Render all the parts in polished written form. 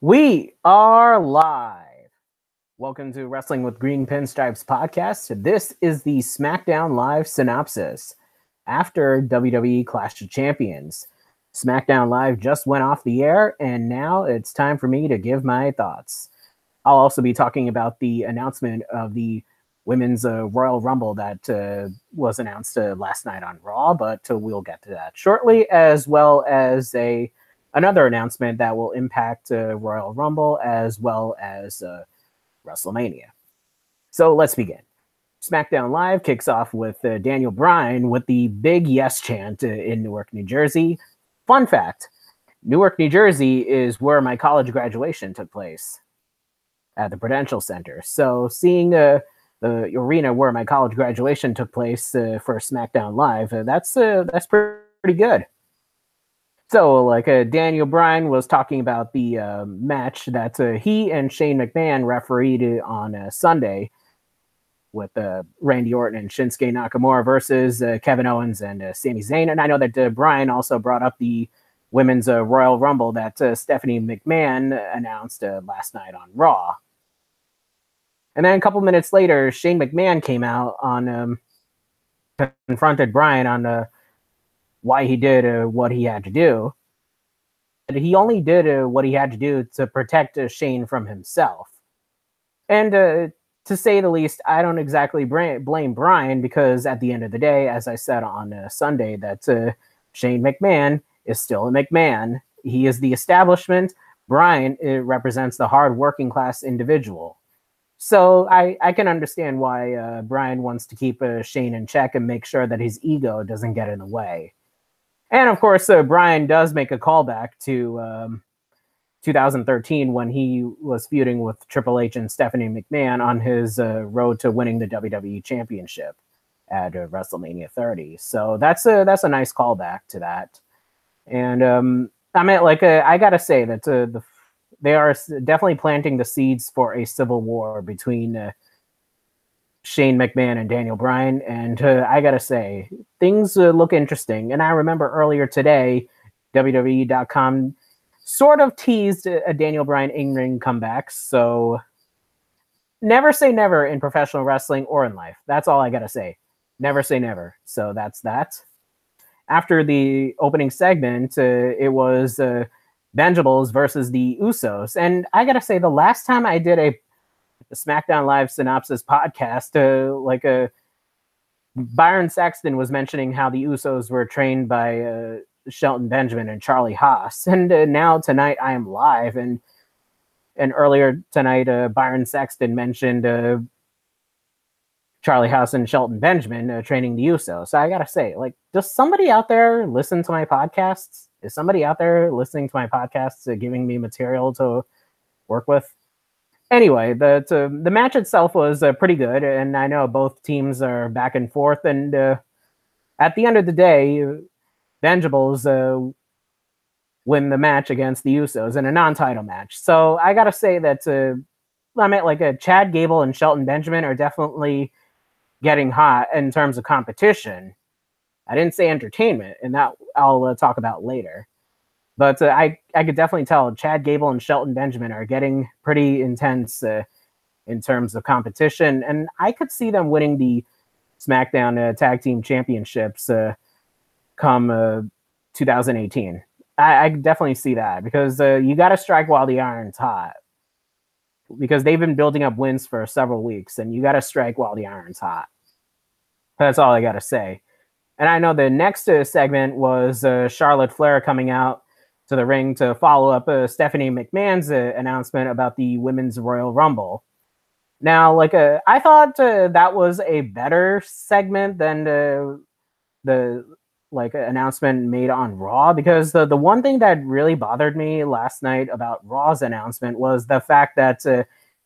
We are live. Welcome to Wrestling with Green Pinstripes podcast. This is the SmackDown Live synopsis after WWE Clash of Champions. SmackDown Live just went off the air, and now it's time for me to give my thoughts. I'll also be talking about the announcement of the Women's Royal Rumble that was announced last night on Raw, but we'll get to that shortly, as well as another announcement that will impact Royal Rumble as well as WrestleMania. So let's begin. SmackDown Live kicks off with Daniel Bryan with the big yes chant in Newark, New Jersey. Fun fact, Newark, New Jersey is where my college graduation took place at the Prudential Center. So seeing the arena where my college graduation took place for SmackDown Live, that's pretty good. So, Daniel Bryan was talking about the match that he and Shane McMahon refereed on Sunday with Randy Orton and Shinsuke Nakamura versus Kevin Owens and Sami Zayn. And I know that Bryan also brought up the Women's Royal Rumble that Stephanie McMahon announced last night on Raw. And then a couple minutes later, Shane McMahon came out on confronted Bryan on why he did what he had to do. He only did what he had to do to protect Shane from himself. And to say the least, I don't exactly blame Bryan, because at the end of the day, as I said on Sunday, that Shane McMahon is still a McMahon. He is the establishment. Bryan represents the hard working class individual. So I can understand why Bryan wants to keep Shane in check and make sure that his ego doesn't get in the way. And of course, Bryan does make a callback to 2013 when he was feuding with Triple H and Stephanie McMahon on his road to winning the WWE Championship at WrestleMania 30. So that's a nice callback to that. And I gotta say that they are definitely planting the seeds for a civil war between Shane McMahon and Daniel Bryan, and I gotta say, things look interesting. And I remember earlier today, WWE.com sort of teased a Daniel Bryan in-ring comeback, so never say never in professional wrestling or in life. That's all I gotta say. Never say never. So that's that. After the opening segment, it was Benjables versus the Usos. And I gotta say, the last time I did a SmackDown Live synopsis podcast, Byron Saxton was mentioning how the Usos were trained by Shelton Benjamin and Charlie Haas. And now tonight I am live. And earlier tonight, Byron Saxton mentioned Charlie Haas and Shelton Benjamin training the Usos. So I gotta say, does somebody out there listen to my podcasts? Is somebody out there listening to my podcasts giving me material to work with? Anyway, the match itself was pretty good, and I know both teams are back and forth. And at the end of the day, Benjables win the match against the Usos in a non-title match. So I gotta say that Chad Gable and Shelton Benjamin are definitely getting hot in terms of competition. I didn't say entertainment, and that I'll talk about later. But I could definitely tell Chad Gable and Shelton Benjamin are getting pretty intense in terms of competition. And I could see them winning the SmackDown Tag Team Championships come 2018. I could definitely see that, because you got to strike while the iron's hot. Because they've been building up wins for several weeks, and you got to strike while the iron's hot. That's all I got to say. And I know the next segment was Charlotte Flair coming out to the ring to follow up Stephanie McMahon's announcement about the Women's Royal Rumble. Now, I thought that was a better segment than the announcement made on Raw, because the one thing that really bothered me last night about Raw's announcement was the fact that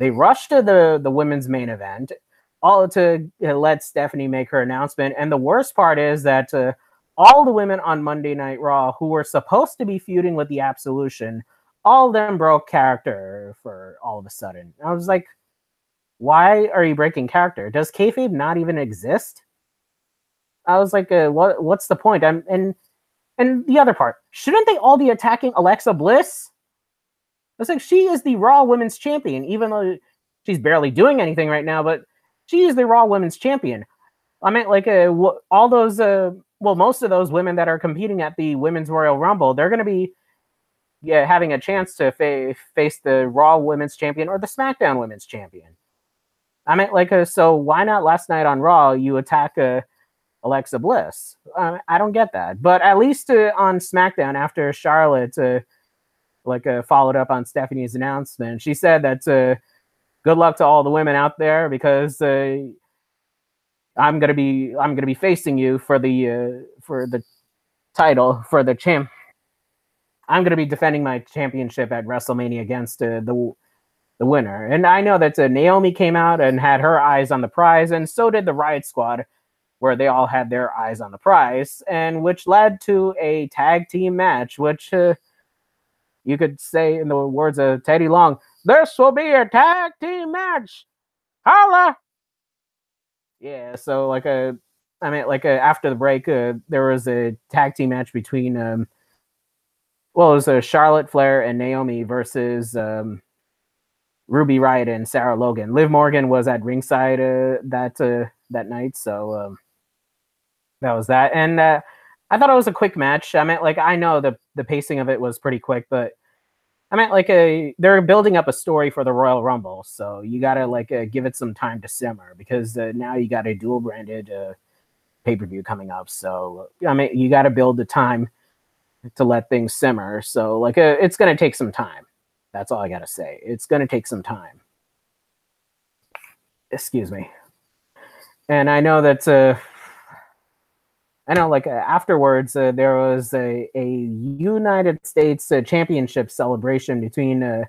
they rushed to the women's main event, all to let Stephanie make her announcement. And the worst part is that all the women on Monday Night Raw who were supposed to be feuding with the Absolution, all of them broke character for all of a sudden. I was like, why are you breaking character? Does kayfabe not even exist? I was like, what's the point? And the other part, shouldn't they all be attacking Alexa Bliss? It's like she is the Raw Women's Champion, even though she's barely doing anything right now, but she is the Raw Women's Champion. I meant like all those, most of those women that are competing at the Women's Royal Rumble, they're going to be having a chance to face the Raw Women's Champion or the SmackDown Women's Champion. I meant like, so why not last night on Raw you attack Alexa Bliss? I don't get that. But at least on SmackDown, after Charlotte followed up on Stephanie's announcement, she said that good luck to all the women out there because I'm gonna be facing you for the title for the champ. I'm gonna be defending my championship at WrestleMania against the winner. And I know that Naomi came out and had her eyes on the prize, and so did the Riot Squad, where they all had their eyes on the prize, and which led to a tag team match, which you could say in the words of Teddy Long, "This will be a tag team match. Holla!" Yeah, so after the break, there was a tag team match between it was Charlotte Flair and Naomi versus Ruby Riott and Sarah Logan. Liv Morgan was at ringside that night, so that was that. And I thought it was a quick match. I meant I know the pacing of it was pretty quick, but I meant they're building up a story for the Royal Rumble, so you gotta give it some time to simmer because now you got a dual branded pay-per-view coming up. So I mean, you got to build the time to let things simmer. So it's gonna take some time. That's all I gotta say. It's gonna take some time. Excuse me. And I know that afterwards there was a United States Championship celebration between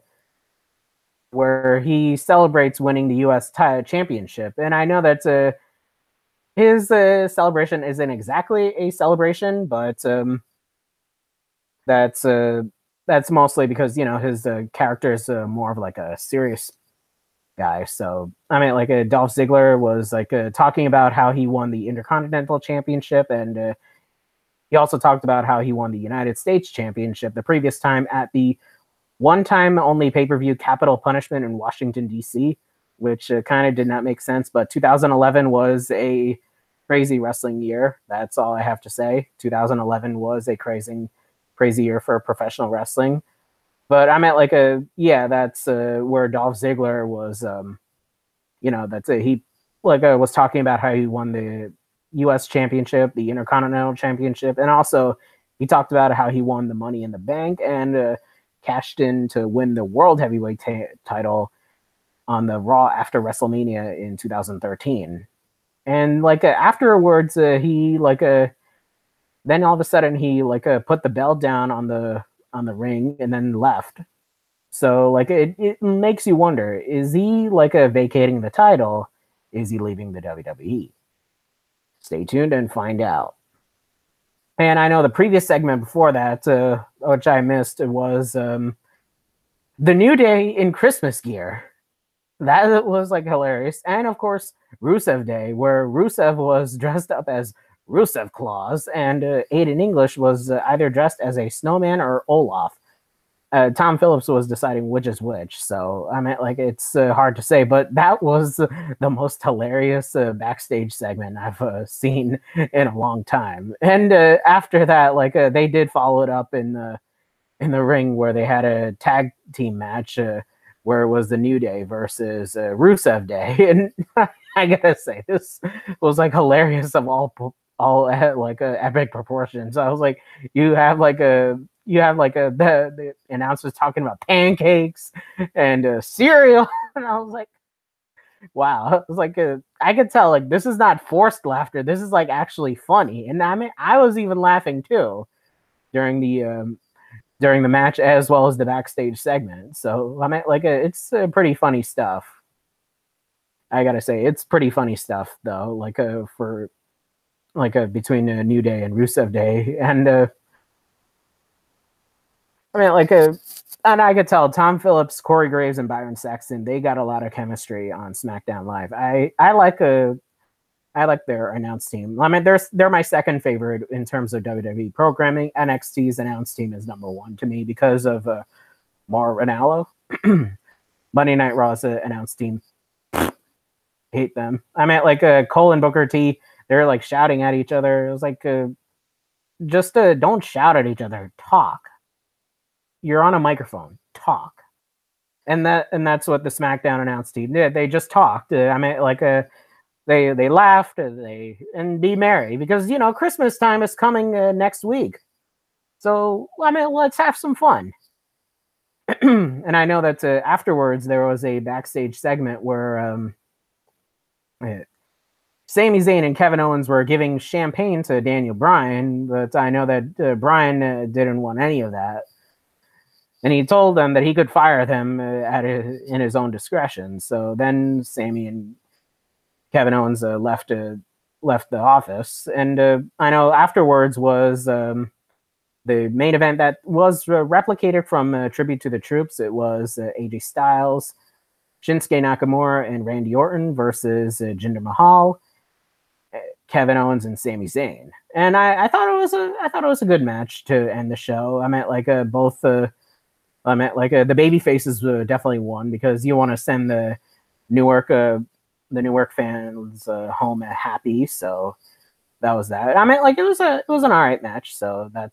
where he celebrates winning the U.S. Championship. And I know that his celebration isn't exactly a celebration, but that's mostly because his character is more of a serious guy. So I mean, Dolph Ziggler was talking about how he won the Intercontinental Championship, and he also talked about how he won the United States Championship the previous time at the one-time only pay-per-view Capital Punishment in Washington D.C., which kind of did not make sense. But 2011 was a crazy wrestling year. That's all I have to say. 2011 was a crazy year for professional wrestling. But I meant that's where Dolph Ziggler was, he was talking about how he won the U.S. Championship, the Intercontinental Championship, and also he talked about how he won the Money in the Bank and cashed in to win the World Heavyweight title on the Raw after WrestleMania in 2013. And afterwards, he then all of a sudden he put the belt down on the ring and then left. So it makes you wonder, is he vacating the title? Is he leaving the WWE? Stay tuned and find out. And I know the previous segment before that, which I missed, was the New Day in Christmas gear. That was hilarious. And of course, Rusev Day, where Rusev was dressed up as Rusev Claus, and Aiden English was either dressed as a snowman or Olaf. Tom Phillips was deciding which is which, so I mean, it's hard to say, but that was the most hilarious backstage segment I've seen in a long time. And after that, they did follow it up in the ring where they had a tag team match where it was the New Day versus Rusev Day, and I gotta say, this was hilarious of all epic proportions. I was the announcers talking about pancakes and cereal, and I was like, wow. It was I could tell this is not forced laughter. This is actually funny, and I mean, I was even laughing too during the match as well as the backstage segment. So I mean, it's pretty funny stuff. I gotta say, it's pretty funny stuff though. For between New Day and Rusev Day, and I mean, and I could tell Tom Phillips, Corey Graves, and Byron Saxton, they got a lot of chemistry on SmackDown Live. I like their announce team. I mean, they're my second favorite in terms of WWE programming. NXT's announce team is number one to me because of More Ranallo. Monday Night Raw's announced team. Hate them. I meant like Cole and Booker T. They're like shouting at each other. It was like just don't shout at each other. Talk. You're on a microphone. Talk. And that's what the SmackDown announced team did. They just talked. I mean, like they laughed and be merry because Christmas time is coming next week. So I mean, let's have some fun. And I know that afterwards there was a backstage segment where Sami Zayn and Kevin Owens were giving champagne to Daniel Bryan, but I know that Bryan didn't want any of that. And he told them that he could fire them in his own discretion. So then Sami and Kevin Owens left the office. And I know afterwards was the main event that was replicated from Tribute to the Troops. It was AJ Styles, Shinsuke Nakamura, and Randy Orton versus Jinder Mahal, Kevin Owens, and Sami Zayn. And I thought it was a good match to end the show. I meant like the baby faces definitely won because you want to send the Newark fans home happy. So that was that. I mean, like it was an all right match. So that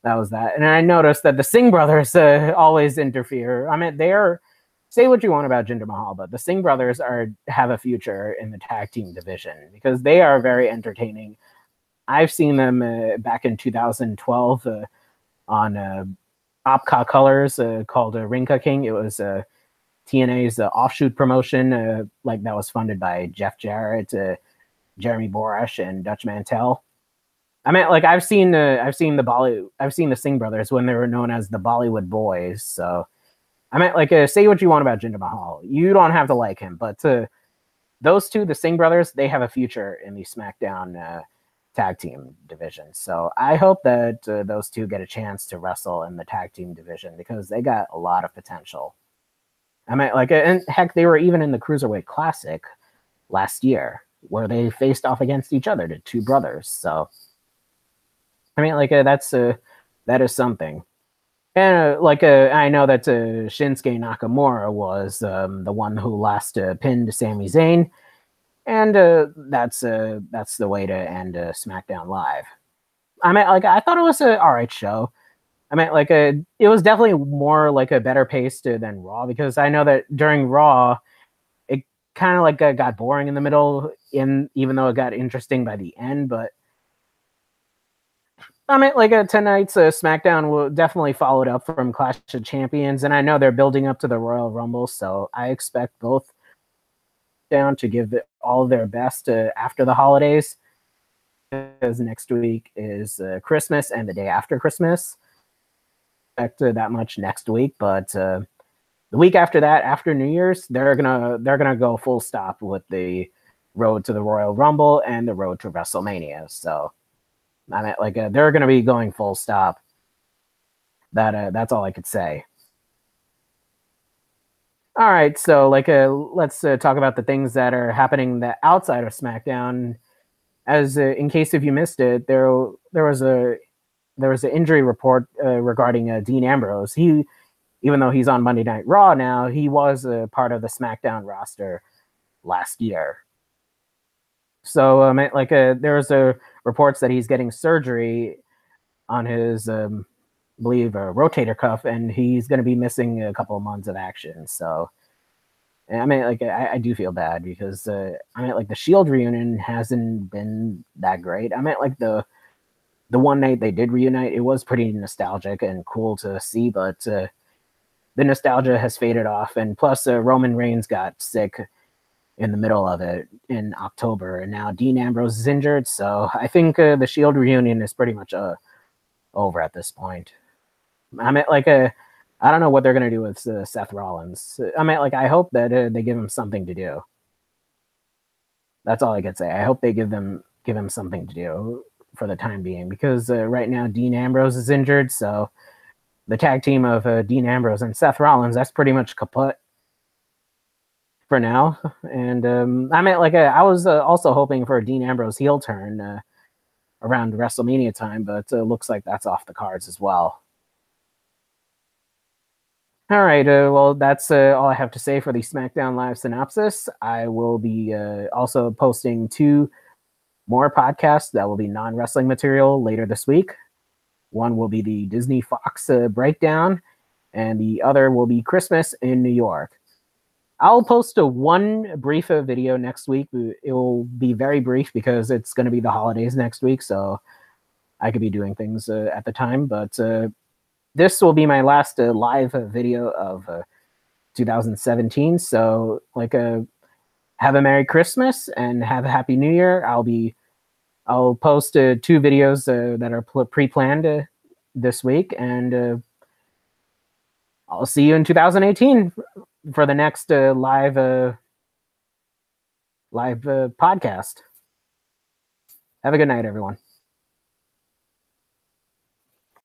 was that. And I noticed that the Singh brothers always interfere. I mean, say what you want about Jinder Mahal, but the Singh brothers have a future in the tag team division because they are very entertaining. I've seen them back in 2012 on Opca Colors called Rinka King. It was TNA's offshoot promotion, that was funded by Jeff Jarrett, Jeremy Borash, and Dutch Mantel. I mean, like I've seen the Singh brothers when they were known as the Bollywood Boys. So I meant like say what you want about Jinder Mahal, you don't have to like him, but those two, the Singh brothers, they have a future in the SmackDown tag team division. So I hope that those two get a chance to wrestle in the tag team division because they got a lot of potential. I mean, like, and heck, they were even in the Cruiserweight Classic last year where they faced off against each other, the two brothers. So, I mean, like, that is something. And I know that Shinsuke Nakamura was the one who last pinned Sami Zayn, and that's the way to end SmackDown Live. I mean, like, I thought it was an all right show. I mean, like, it was definitely more like a better pace than Raw because I know that during Raw, it kind of like got boring in the middle, even though it got interesting by the end. But I mean, like, tonight's SmackDown will definitely follow it up from Clash of Champions, and I know they're building up to the Royal Rumble, so I expect both down to give all of their best after the holidays, because next week is Christmas and the day after Christmas. That much next week, but the week after that, after New Year's, they're gonna go full stop with the road to the Royal Rumble and the road to WrestleMania. So I mean, like they're gonna be going full stop. That's all I could say. All right, so let's talk about the things that are happening outside of SmackDown. As in case if you missed it, there was an injury report regarding Dean Ambrose. Even though he's on Monday Night Raw now, he was a part of the SmackDown roster last year. So there was reports that he's getting surgery on his, I believe, a rotator cuff, and he's going to be missing a couple of months of action. So, I mean, like I do feel bad because I mean, like the Shield reunion hasn't been that great. I mean, like the one night they did reunite, it was pretty nostalgic and cool to see, but the nostalgia has faded off. And plus, Roman Reigns got sick in the middle of it in October, and now Dean Ambrose is injured. So I think the Shield reunion is pretty much over at this point. I mean, like I don't know what they're gonna do with Seth Rollins. I mean, like I hope that they give him something to do. That's all I could say. I hope they give him something to do for the time being, because right now Dean Ambrose is injured, so the tag team of Dean Ambrose and Seth Rollins, that's pretty much kaput for now. And I mean, like I was also hoping for a Dean Ambrose heel turn around WrestleMania time, but looks like that's off the cards as well. All right. Well, that's all I have to say for the SmackDown Live synopsis. I will be also posting 2 more podcasts that will be non-wrestling material later this week. One will be the Disney Fox breakdown, and the other will be Christmas in New York. I'll post one brief video next week. It will be very brief because it's going to be the holidays next week, so I could be doing things at the time. But this will be my last live video of 2017. So, have a Merry Christmas and have a Happy New Year. I'll post 2 videos that are pre-planned this week, and I'll see you in 2018 for the next live podcast. Have a good night, everyone.